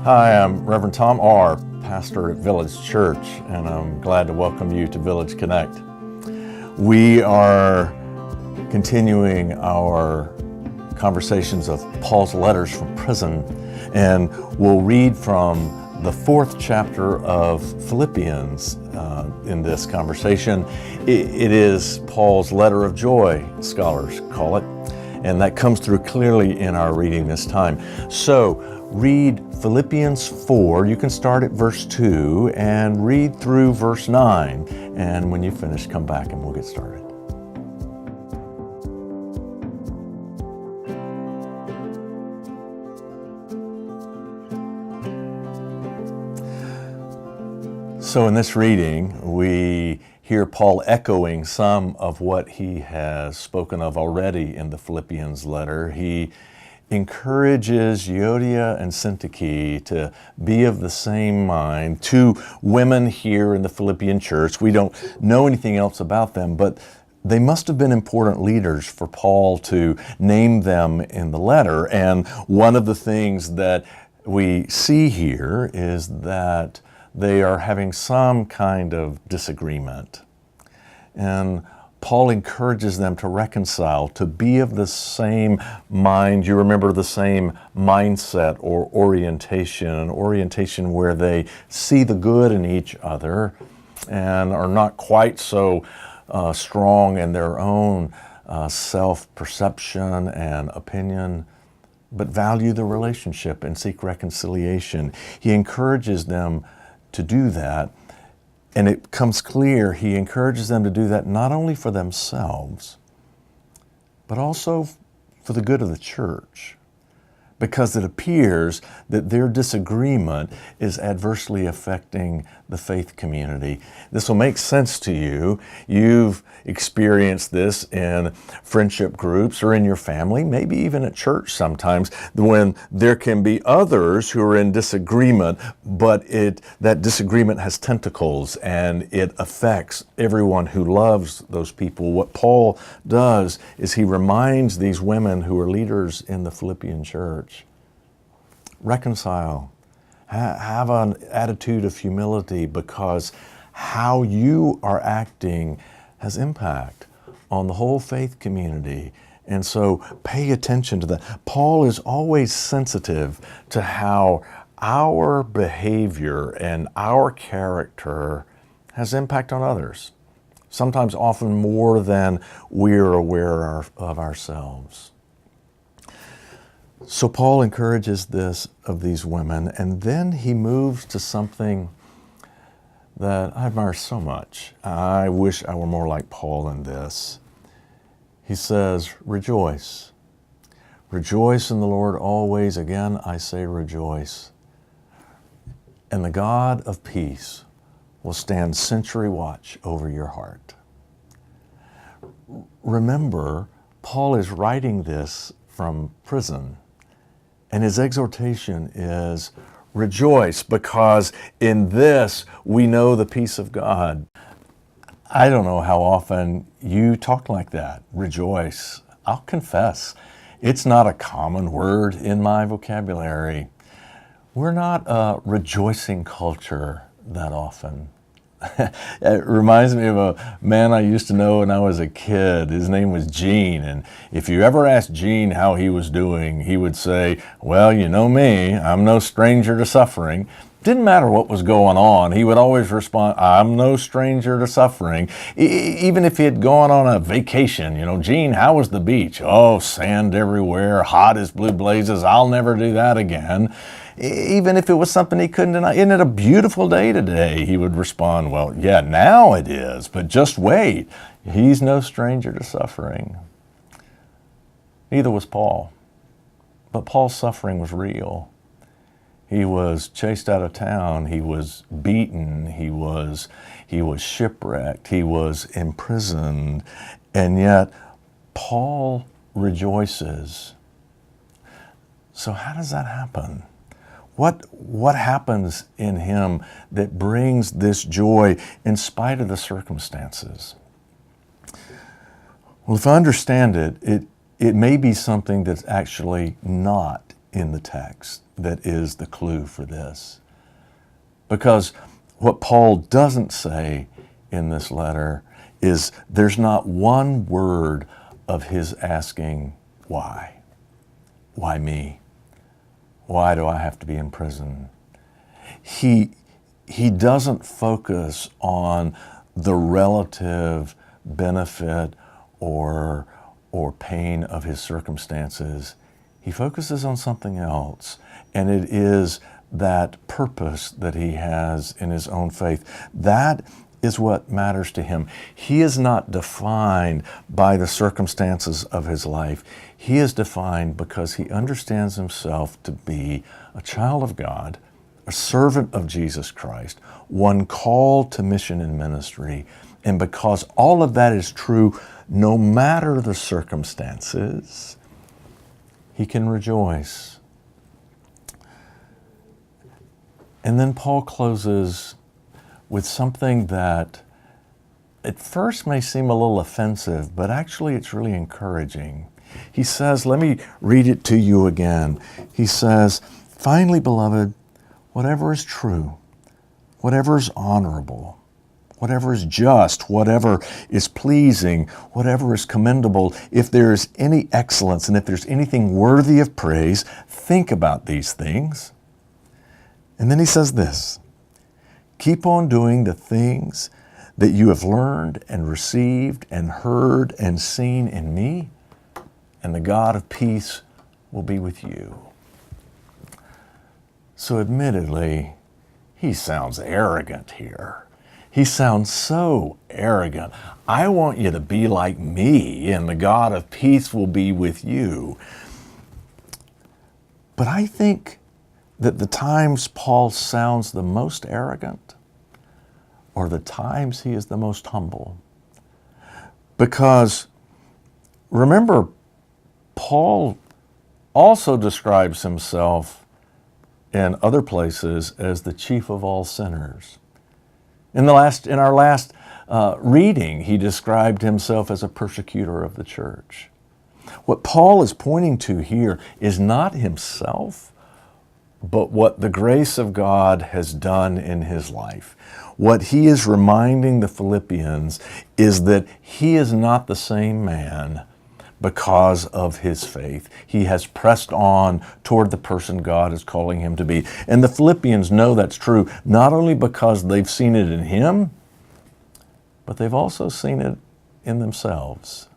Hi, I'm Reverend Tom R., pastor at Village Church, and I'm glad to welcome you to Village Connect. We are continuing our conversations of Paul's letters from prison, and we'll read from the 4th chapter of Philippians in this conversation. It is Paul's letter of joy, scholars call it, and that comes through clearly in our reading this time. So read Philippians 4, you can start at verse 2 and read through verse 9, and when you finish, come back and we'll get started. So in this reading, we hear Paul echoing some of what he has spoken of already in the Philippians letter. He encourages Euodia and Syntyche to be of the same mind. 2 women here in the Philippian church. We don't know anything else about them, but they must have been important leaders for Paul to name them in the letter. And one of the things that we see here is that they are having some kind of disagreement. And Paul encourages them to reconcile, to be of the same mind. You remember the same mindset or orientation, an orientation where they see the good in each other and are not quite so strong in their own self-perception and opinion, but value the relationship and seek reconciliation. He encourages them to do that. And it comes clear he encourages them to do that not only for themselves, but also for the good of the church, because it appears that their disagreement is adversely affecting the faith community. This will make sense to you. You've experienced this in friendship groups or in your family, maybe even at church sometimes, when there can be others who are in disagreement, but that disagreement has tentacles and it affects everyone who loves those people. What Paul does is he reminds these women who are leaders in the Philippian church, reconcile, have an attitude of humility, because how you are acting has impact on the whole faith community. And so pay attention to that. Paul is always sensitive to how our behavior and our character has impact on others, sometimes often more than we're aware of ourselves. So Paul encourages this of these women, and then he moves to something that I admire so much. I wish I were more like Paul in this. He says, rejoice. Rejoice in the Lord always. Again, I say rejoice. And the God of peace will stand sentry watch over your heart. Remember, Paul is writing this from prison, and his exhortation is rejoice, because in this we know the peace of God. I don't know how often you talk like that, rejoice. I'll confess, it's not a common word in my vocabulary. We're not a rejoicing culture that often. It reminds me of a man I used to know when I was a kid. His name was Gene, and if you ever asked Gene how he was doing, he would say, well, you know me, I'm no stranger to suffering. Didn't matter what was going on, he would always respond, I'm no stranger to suffering. Even if he had gone on a vacation, Gene, how was the beach? Oh, sand everywhere, hot as blue blazes, I'll never do that again. Even if it was something he couldn't deny, isn't it a beautiful day today? He would respond, well, yeah, now it is, but just wait. He's no stranger to suffering. Neither was Paul. But Paul's suffering was real. He was chased out of town. He was beaten. He was shipwrecked. He was imprisoned. And yet, Paul rejoices. So how does that happen? What happens in him that brings this joy in spite of the circumstances? Well, if I understand it, it may be something that's actually not in the text that is the clue for this. Because what Paul doesn't say in this letter is there's not one word of his asking why. Why me? Why do I have to be in prison? He doesn't focus on the relative benefit or pain of his circumstances. He focuses on something else, and it is that purpose that he has in his own faith. That is what matters to him. He is not defined by the circumstances of his life. He is defined because he understands himself to be a child of God, a servant of Jesus Christ, one called to mission and ministry. And because all of that is true, no matter the circumstances, he can rejoice. And then Paul closes with something that at first may seem a little offensive, but actually it's really encouraging. He says, let me read it to you again. He says, finally, beloved, whatever is true, whatever is honorable, whatever is just, whatever is pleasing, whatever is commendable, if there is any excellence and if there's anything worthy of praise, think about these things. And then he says this, keep on doing the things that you have learned and received and heard and seen in me, and the God of peace will be with you. So admittedly, he sounds arrogant here. He sounds so arrogant. I want you to be like me, and the God of peace will be with you. But I think that the times Paul sounds the most arrogant are the times he is the most humble. Because remember, Paul also describes himself in other places as the chief of all sinners. In our last reading, he described himself as a persecutor of the church. What Paul is pointing to here is not himself, but what the grace of God has done in his life. What he is reminding the Philippians is that he is not the same man because of his faith. He has pressed on toward the person God is calling him to be. And the Philippians know that's true, not only because they've seen it in him, but they've also seen it in themselves.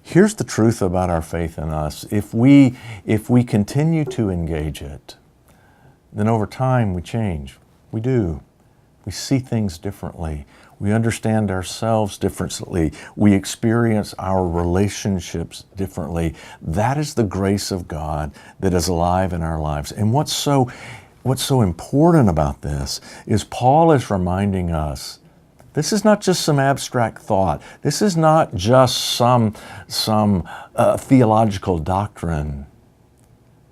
Here's the truth about our faith in us. If we continue to engage it, then over time we change. We do. We see things differently. We understand ourselves differently. We experience our relationships differently. That is the grace of God that is alive in our lives. And what's so important about this is Paul is reminding us this is not just some abstract thought. This is not just some theological doctrine.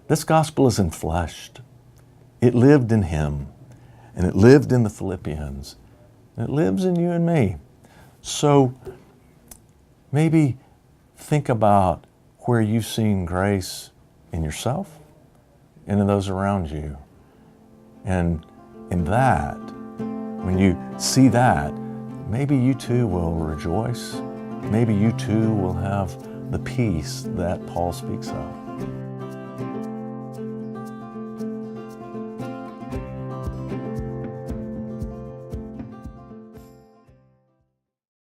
This gospel is enfleshed. It lived in him, and it lived in the Philippians, and it lives in you and me. So maybe think about where you've seen grace in yourself and in those around you. And in that, when you see that, maybe you too will rejoice. Maybe you too will have the peace that Paul speaks of.